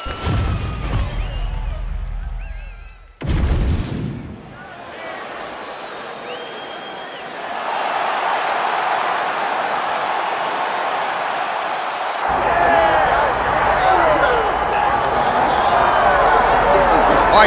All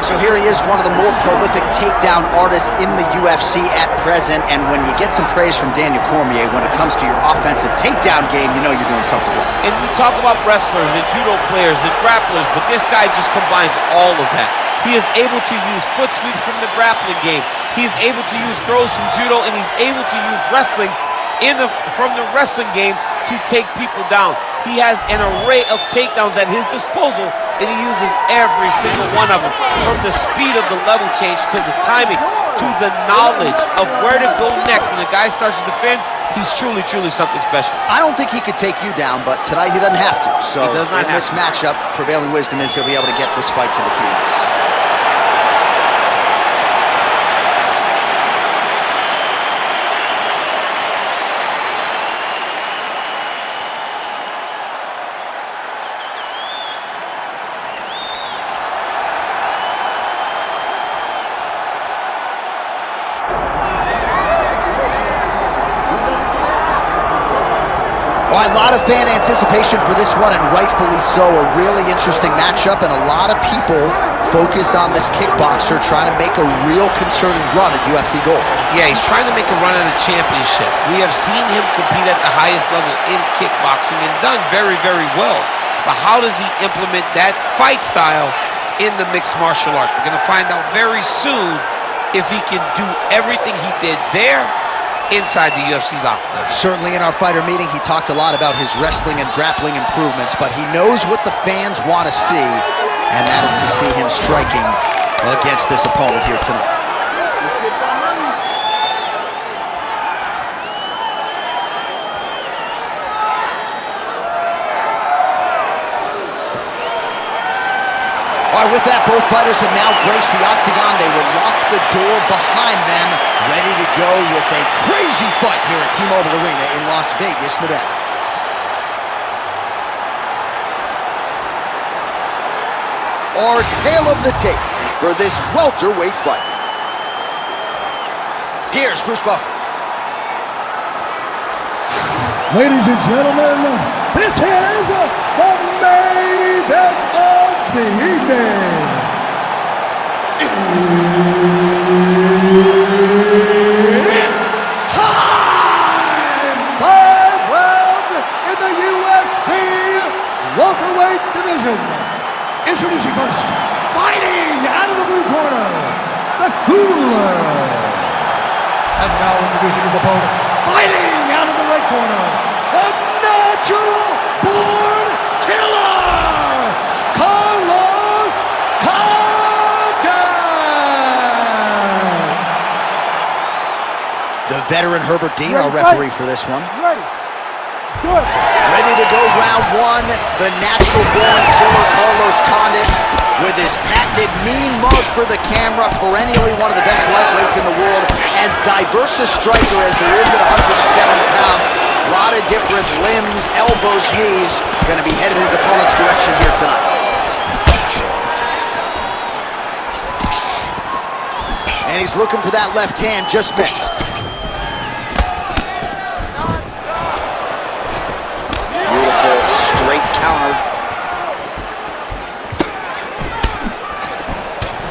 right, so here he is, one of the more prolific takedown artists in the UFC at present, and when you get some praise from Daniel Cormier when it comes to your offensive takedown game, you know you're doing something right. And we talk about wrestlers and judo players and grapplers, but this guy just combines all of that. He is able to use foot sweeps from the grappling game. He's able to use throws from judo, and he's able to use wrestling from the wrestling game to take people down. He has an array of takedowns at his disposal, and he uses every single one of them. From the speed of the level change, to the timing, to the knowledge of where to go next. When the guy starts to defend, he's truly, truly something special. I don't think he could take you down, but tonight he doesn't have to. So in this matchup, prevailing wisdom is he'll be able to get this fight to the canvas. A lot of fan anticipation for this one, and rightfully so. A really interesting matchup, and a lot of people focused on this kickboxer trying to make a real concerted run at UFC Gold. Yeah, he's trying to make a run at a championship. We have seen him compete at the highest level in kickboxing and done very, very well. But how does he implement that fight style in the mixed martial arts? We're going to find out very soon if he can do everything he did there inside the UFC's Octagon. Certainly in our fighter meeting, he talked a lot about his wrestling and grappling improvements, but he knows what the fans want to see, and that is to see him striking against this opponent here tonight. All right, with that, both fighters have now graced the Octagon. They will lock the door behind them, ready to go with a crazy fight here at T-Mobile Arena in Las Vegas, Nevada. Our tale of the tape for this welterweight fight. Here's Bruce Buffer. Ladies and gentlemen, this is the main event of the evening. It's time! 5 rounds in the UFC welterweight division. Introducing first, fighting out of the blue corner, the Cooler. And now introducing his opponent, fighting out of the red corner, the Natural Born Killer, Carlos Condit. The veteran Herbert Dean, our referee for this one. Ready. Good. Ready to go round one. The natural born killer Carlos Condit with his patented mean mug for the camera, perennially one of the best lightweights in the world, as diverse a striker as there is at 170 pounds. A lot of different limbs, elbows, knees, going to be headed his opponent's direction here tonight. And he's looking for that left hand, just missed. Beautiful straight counter.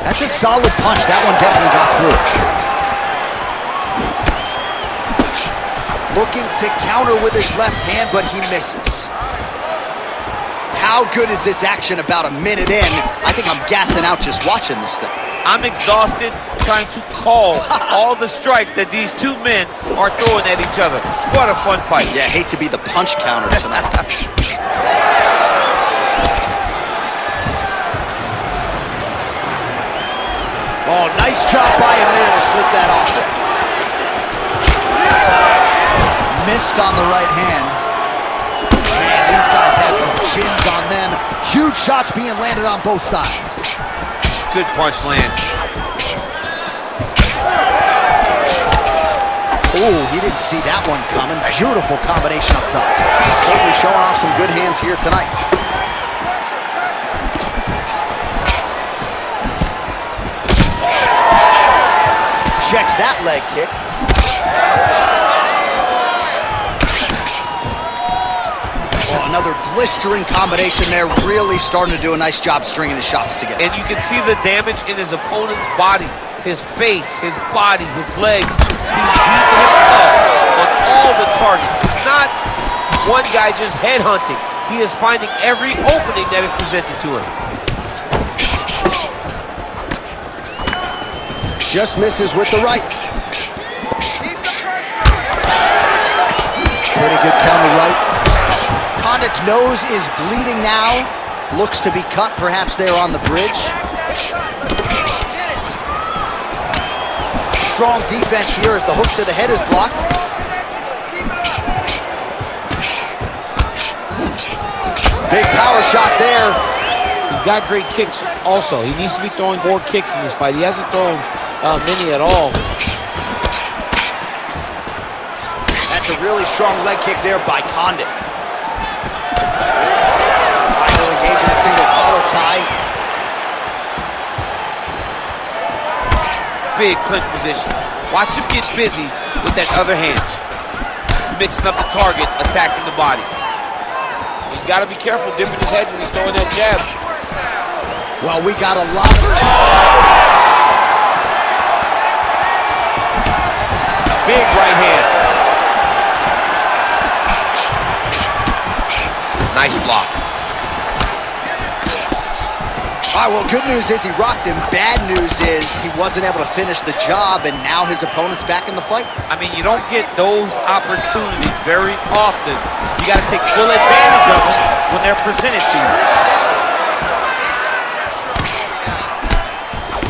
That's a solid punch. That one definitely got through. Looking to counter with his left hand, but he misses. How good is this action about a minute in? I think I'm gassing out just watching this thing. I'm exhausted trying to call all the strikes that these two men are throwing at each other. What a fun fight. Yeah, hate to be the punch counter tonight. Oh, nice job by him there to slip that off. Missed on the right hand. Man, these guys have some chins on them. Huge shots being landed on both sides. Good punch land. Oh, he didn't see that one coming. Beautiful combination up top. Certainly showing off some good hands here tonight. checks that leg kick. Oh, another blistering combination there. Really starting to do a nice job stringing his shots together. And you can see the damage in his opponent's body. His face, his body, his legs. He's beating him up on all the targets. It's not one guy just headhunting. He is finding every opening that is presented to him. Just misses with the right. Pretty good counter right. Condit's nose is bleeding now. Looks to be cut, perhaps there on the bridge. Strong defense here as the hook to the head is blocked. Big power shot there. He's got great kicks also. He needs to be throwing more kicks in this fight. He hasn't thrown many at all. That's a really strong leg kick there by Condit. He'll engage in a single collar tie. Big clinch position. Watch him get busy with that other hand. Mixing up the target, attacking the body. He's got to be careful dipping his head when he's throwing that jab. Well, we got a lot of... Big right hand. Nice block. All right, well, good news is he rocked him. Bad news is he wasn't able to finish the job, and now his opponent's back in the fight. I mean, you don't get those opportunities very often. You got to take full advantage of them when they're presented to you.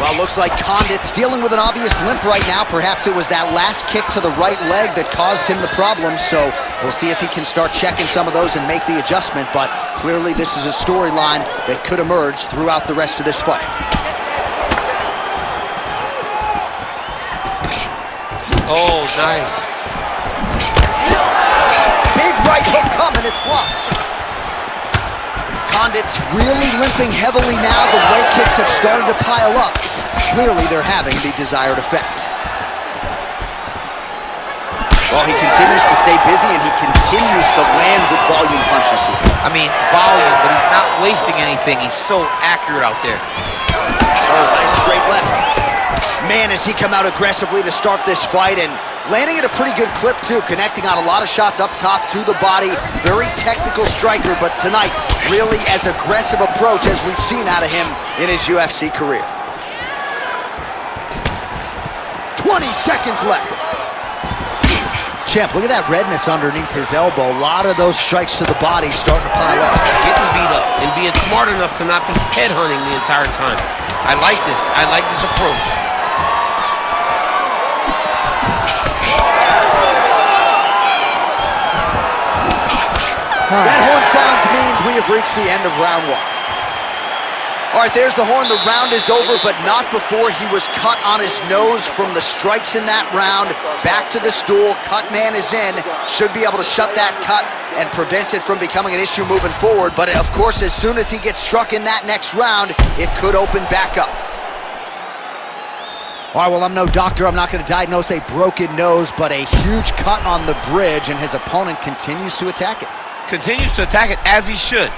Well, looks like Condit's dealing with an obvious limp right now. Perhaps it was that last kick to the right leg that caused him the problem, so we'll see if he can start checking some of those and make the adjustment, but clearly this is a storyline that could emerge throughout the rest of this fight. Oh, nice. Big right hook coming, it's blocked. Condit's really limping heavily now. The leg kicks have started to pile up. Clearly, they're having the desired effect. Well, he continues to stay busy, and he continues to land with volume punches here. I mean, volume, but he's not wasting anything. He's so accurate out there. Oh, nice straight left. Man, has he come out aggressively to start this fight, and landing at a pretty good clip, too, connecting on a lot of shots up top to the body. Very technical striker, but tonight, really as aggressive approach as we've seen out of him in his UFC career. 20 seconds left. Champ, look at that redness underneath his elbow. A lot of those strikes to the body starting to pile up. Getting beat up and being smart enough to not be headhunting the entire time. I like this. I like this approach. That horn sounds means we have reached the end of round one. All right, there's the horn. The round is over, but not before he was cut on his nose from the strikes in that round. Back to the stool. Cut man is in. Should be able to shut that cut and prevent it from becoming an issue moving forward. But, of course, as soon as he gets struck in that next round, it could open back up. All right, well, I'm no doctor. I'm not going to diagnose a broken nose, but a huge cut on the bridge, and his opponent continues to attack it. Continues to attack it as he should.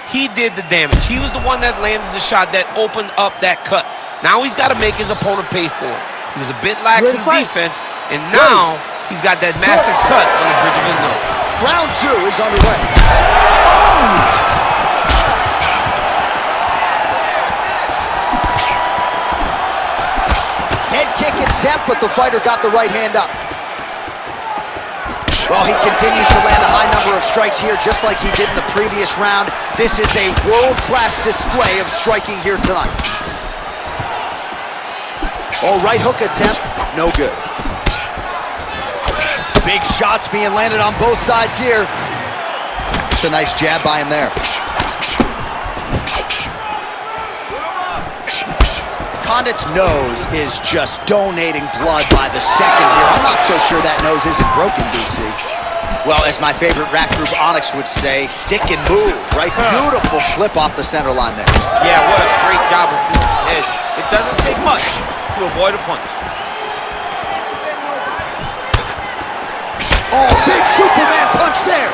He did the damage. He was the one that landed the shot that opened up that cut. Now he's got to make his opponent pay for it. He was a bit lax in defense, and now he's got that massive cut on the bridge of his nose. Round two is underway. Oh! Head kick attempt, but the fighter got the right hand up. Well, he continues to land a high number of strikes here, just like he did in the previous round. This is a world-class display of striking here tonight. Oh, right hook attempt, no good. Big shots being landed on both sides here. It's a nice jab by him there. Condit's nose is just donating blood by the second here. I'm not so sure that nose isn't broken, DC. Well, as my favorite rap group Onyx would say, stick and move, right? Beautiful slip off the center line there. Yeah, what a great job of moving his head. It doesn't take much to avoid a punch. Oh, big Superman punch there.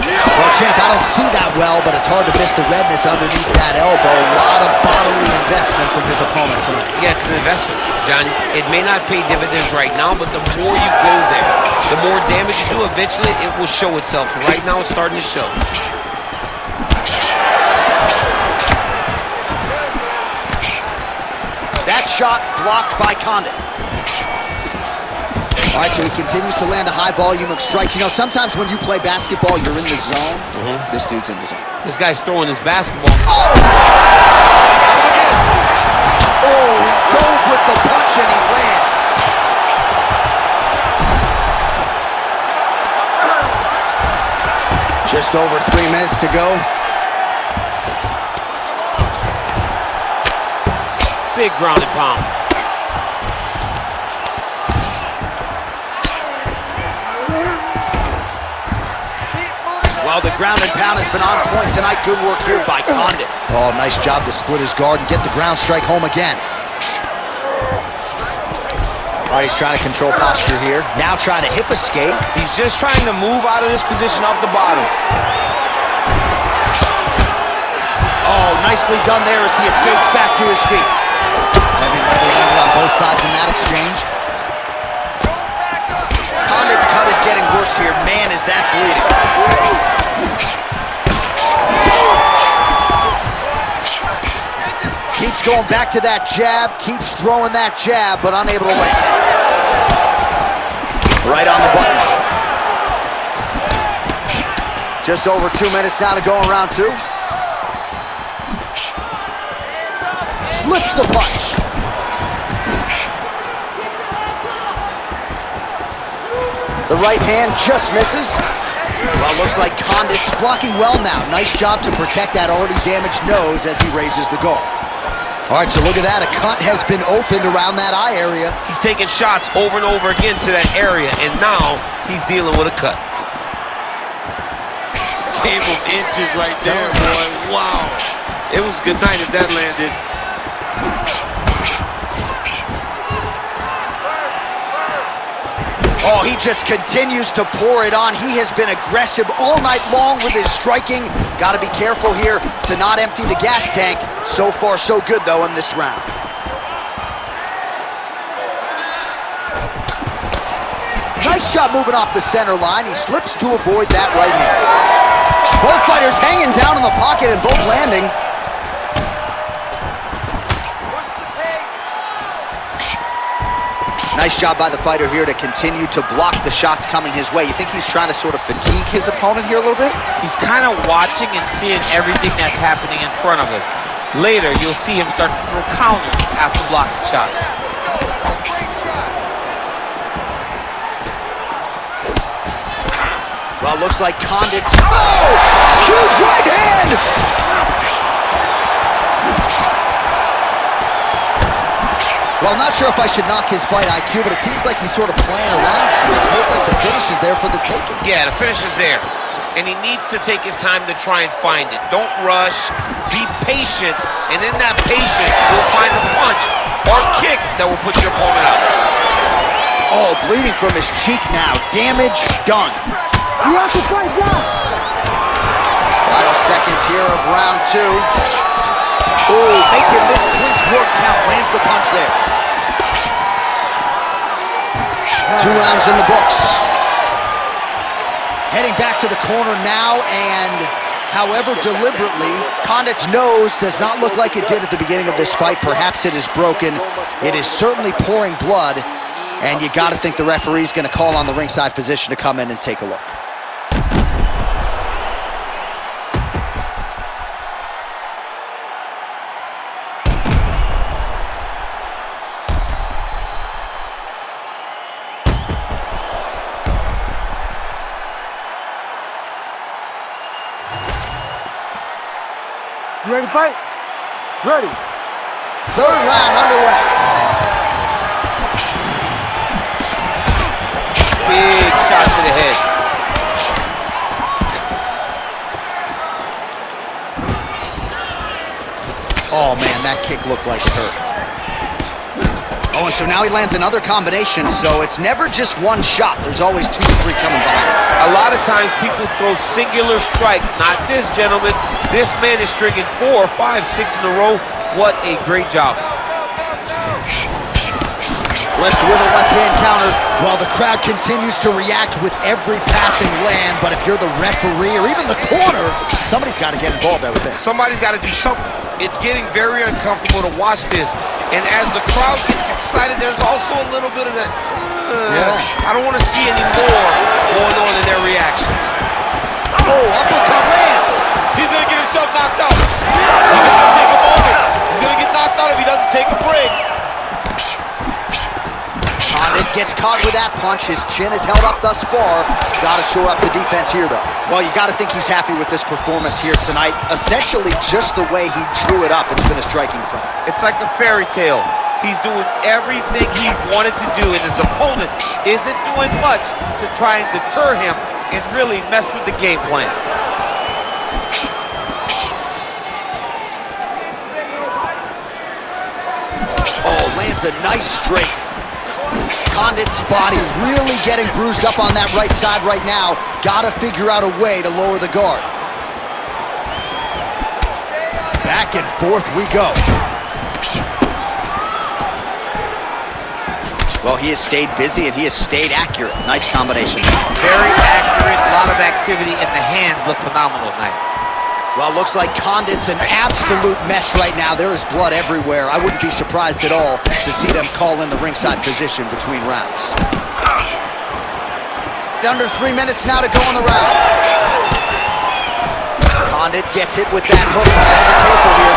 Well, champ, I don't see that well, but it's hard to miss the redness underneath that elbow. A lot of bodily investment from his opponent tonight. Yeah, it's an investment, Johnny. It may not pay dividends right now, but the more you go there, the more damage you do, eventually it will show itself. Right now, it's starting to show. That shot blocked by Condit. All right, so he continues to land a high volume of strikes. You know, sometimes when you play basketball, you're in the zone. This dude's in the zone. This guy's throwing his basketball. Oh! Oh, he dove with the punch and he lands. Just over 3 minutes to go. Big ground and pound. Well, the ground and pound has been on point tonight. Good work here by Condit. Oh, nice job to split his guard and get the ground strike home again. All right, he's trying to control posture here. Now trying to hip escape. He's just trying to move out of this position off the bottom. Oh, nicely done there as he escapes back to his feet. Heavy leather landed on both sides in that exchange. Condit's cut is getting worse here. Man, is that bleeding. Keeps going back to that jab, keeps throwing that jab, but unable to land. Right on the button. Just over 2 minutes now to go in round two. Slips the punch. The right hand just misses. Well, looks like Condit's blocking well now. Nice job to protect that already damaged nose as he raises the guard. All right, so look at that. A cut has been opened around that eye area. He's taking shots over and over again to that area, and now he's dealing with a cut. Game of inches right there, boy. Wow. It was good night if that landed. Oh, he just continues to pour it on. He has been aggressive all night long with his striking. Got to be careful here to not empty the gas tank. So far, so good, though, in this round. Nice job moving off the center line. He slips to avoid that right hand. Both fighters hanging down in the pocket and both landing. Nice job by the fighter here to continue to block the shots coming his way. You think he's trying to sort of fatigue his opponent here a little bit? He's kind of watching and seeing everything that's happening in front of him. Later, you'll see him start to throw counters after blocking shots. Well, looks like Condit's... Oh! Huge right hand! Well, I'm not sure if I should knock his fight IQ, but it seems like he's sort of playing around here. It feels like the finish is there for the taking. Yeah, the finish is there. And he needs to take his time to try and find it. Don't rush. Be patient. And in that patience, you'll find the punch or kick that will put your opponent out. Oh, bleeding from his cheek now. Damage done. You have to fight now. Final seconds here of round two. Oh, making this clinch work count. Lands the punch there. 2 rounds in the books. Heading back to the corner now, and however deliberately, Condit's nose does not look like it did at the beginning of this fight. Perhaps it is broken. It is certainly pouring blood, and you got to think the referee's going to call on the ringside physician to come in and take a look. You ready to fight? Ready. 3rd round underway. Big shot to the head. Oh, man, that kick looked like it hurt. Oh, and so now he lands another combination, so it's never just one shot. There's always 2 to 3 coming behind. A lot of times people throw singular strikes. Not this gentleman. This man is stringing 4, 5, 6 in a row. What a great job. Flipped with a left-hand counter while the crowd continues to react with every passing land. But if you're the referee or even the corner, somebody's got to get involved, I would think. Somebody's got to do something. It's getting very uncomfortable to watch this. And as the crowd gets excited, there's also a little bit of that, I don't want to see any more going on in their reactions. Oh, uppercut lands. He's going to get himself knocked out. He got to take a moment. He's going to get knocked out if he doesn't take a break. Condit gets caught with that punch. His chin is held up thus far. Got to shore up the defense here, though. Well, you got to think he's happy with this performance here tonight. Essentially, just the way he drew it up, it's been a striking front. It's like a fairy tale. He's doing everything he wanted to do, and his opponent isn't doing much to try and deter him and really mess with the game plan. Oh, lands a nice straight. Condit's body really getting bruised up on that right side right now. Got to figure out a way to lower the guard. Back and forth we go. Well, he has stayed busy and he has stayed accurate. Nice combination. Very accurate, a lot of activity, and the hands look phenomenal tonight. Well, looks like Condit's an absolute mess right now. There is blood everywhere. I wouldn't be surprised at all to see them call in the ringside position between rounds. Under 3 minutes now to go in the round. Condit gets hit with that hook. He's got to be careful here.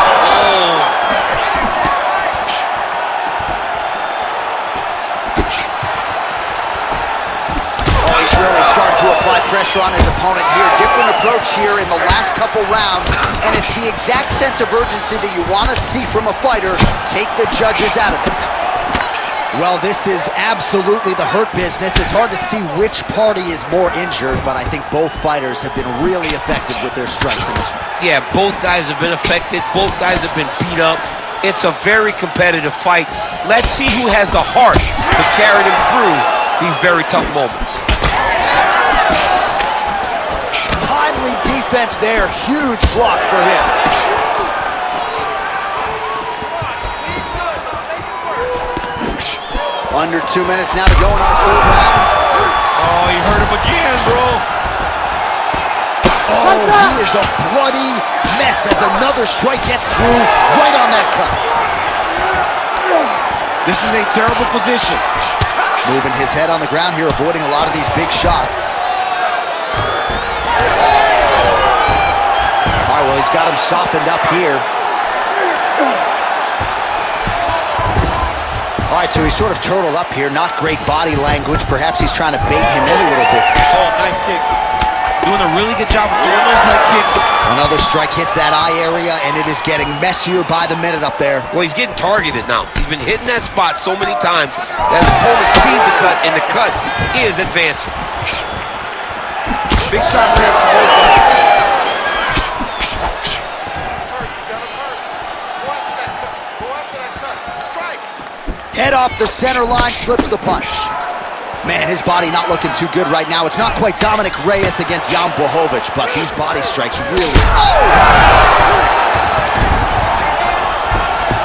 Oh, he's really starting to apply pressure on his opponent here. Different approach here in the last couple rounds, and it's the exact sense of urgency that you want to see from a fighter. Take the judges out of it. Well, this is absolutely the hurt business. It's hard to see which party is more injured, but I think both fighters have been really effective with their strikes in this one. Yeah, both guys have been affected. Both guys have been beat up. It's a very competitive fight. Let's see who has the heart to carry them through these very tough moments. Timely defense there. Huge block for him. Under 2 minutes now to go in our third round. Oh, you hurt him again, bro. Oh, he is a bloody mess as another strike gets through right on that cut. This is a terrible position. Moving his head on the ground here, avoiding a lot of these big shots. All right, well, he's got him softened up here. All right, so he's sort of turtled up here. Not great body language. Perhaps he's trying to bait him in a little bit. Oh, nice kick. Doing a really good job of throwing those leg kicks. Another strike hits that eye area, and it is getting messier by the minute up there. Well, he's getting targeted now. He's been hitting that spot so many times that his opponent sees the cut, and the cut is advancing. Big shot hits both guys. Head off the center line, slips the punch. Man, his body not looking too good right now. It's not quite Dominic Reyes against Jan Blachowicz, but these body strikes really... Oh!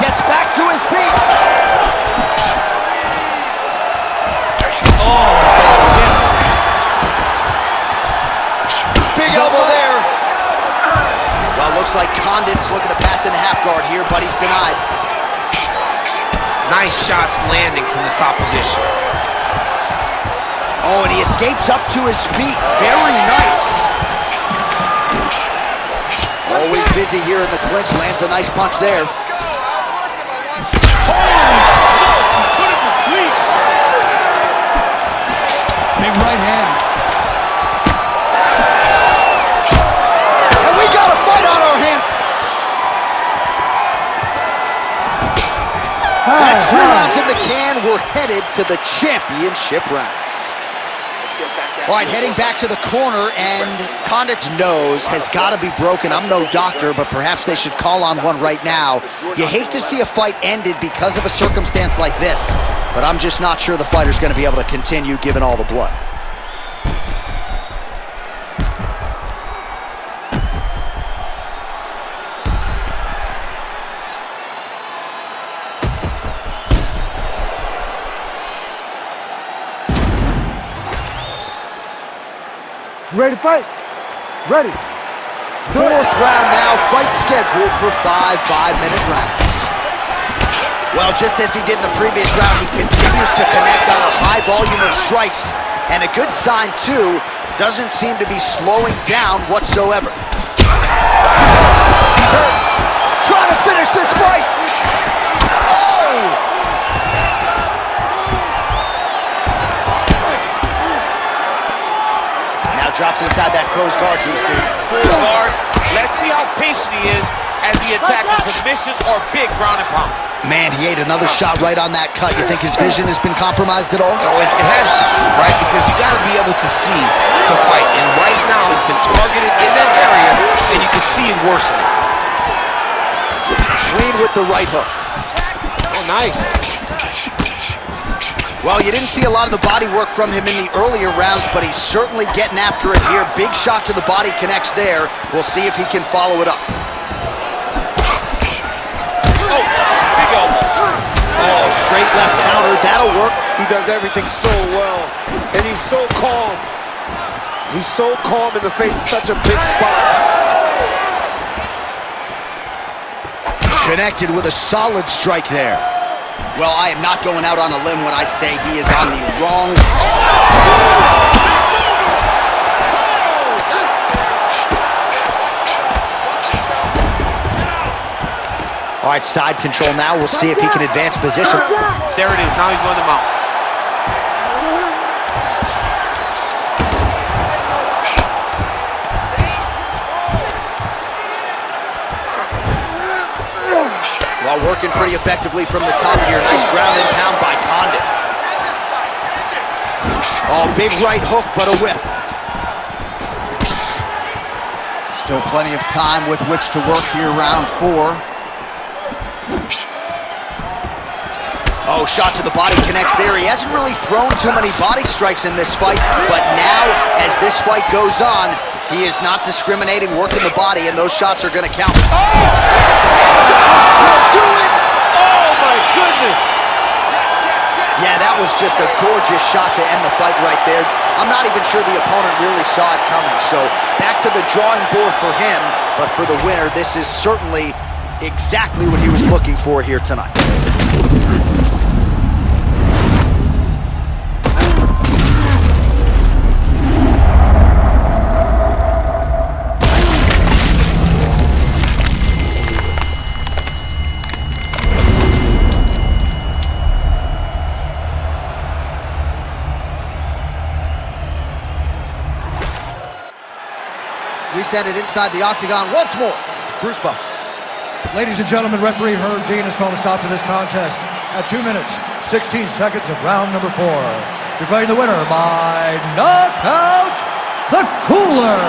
Gets back to his feet. Oh! Big elbow there. Well, looks like Condit's looking to pass into half guard here, but he's denied. Nice shots landing from the top position. Oh, and he escapes up to his feet. Very nice. Always busy here in the clinch. Lands a nice punch there. Holy smokes, he put him to sleep. Big right hand. And we got a fight on our hands. That's 3 rounds in the can. We're headed to the championship rounds. All right, heading back to the corner, and Condit's nose has got to be broken. I'm no doctor, but perhaps they should call on one right now. You hate to see a fight ended because of a circumstance like this, but I'm just not sure the fighter's going to be able to continue given all the blood. Ready to fight? Ready. Fourth round now, fight scheduled for 5 5-minute rounds. Well, just as he did in the previous round, he continues to connect on a high volume of strikes, and a good sign, too, doesn't seem to be slowing down whatsoever. Trying to finish this fight! Oh! Drops inside that closed guard, DC. Full guard. Let's see how patient he is as he attacks a submission or big ground and pound. Man, he ate another shot right on that cut. You think his vision has been compromised at all? Oh, it has to, right? Because you got to be able to see to fight. And right now, he's been targeted in that area, and you can see it worsening. Clean with the right hook. Oh, nice. Well, you didn't see a lot of the body work from him in the earlier rounds, but he's certainly getting after it here. Big shot to the body connects there. We'll see if he can follow it up. Oh, big elbow. Oh, straight left counter. That'll work. He does everything so well, and he's so calm. He's so calm in the face of such a big spot. Connected with a solid strike there. Well, I am not going out on a limb when I say he is on the wrong All right, side control now. We'll see if he can advance position. There it is. Now he's going to mount. Well, working pretty effectively from the top here. Nice ground and pound by Condit. Oh, big right hook, but a whiff. Still plenty of time with which to work here, round 4. Oh, shot to the body connects there. He hasn't really thrown too many body strikes in this fight, but now, as this fight goes on, he is not discriminating, working the body, and those shots are going to count. Oh! We'll do it! Oh, my goodness! Yeah, that was just a gorgeous shot to end the fight right there. I'm not even sure the opponent really saw it coming, so back to the drawing board for him, but for the winner, this is certainly exactly what he was looking for here tonight. We send it inside the Octagon once more. Bruce Buff. Ladies and gentlemen, referee Herb Dean has called a stop to this contest at 2 minutes, 16 seconds of round number 4. Declaring the winner by knockout, the Cooler.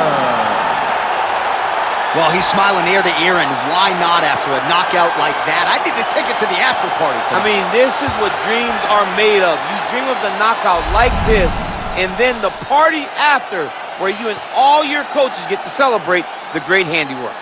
Well, he's smiling ear to ear, and why not after a knockout like that? I need a ticket to the after party tonight. I mean, this is what dreams are made of. You dream of the knockout like this, and then the party after, where you and all your coaches get to celebrate the great handiwork.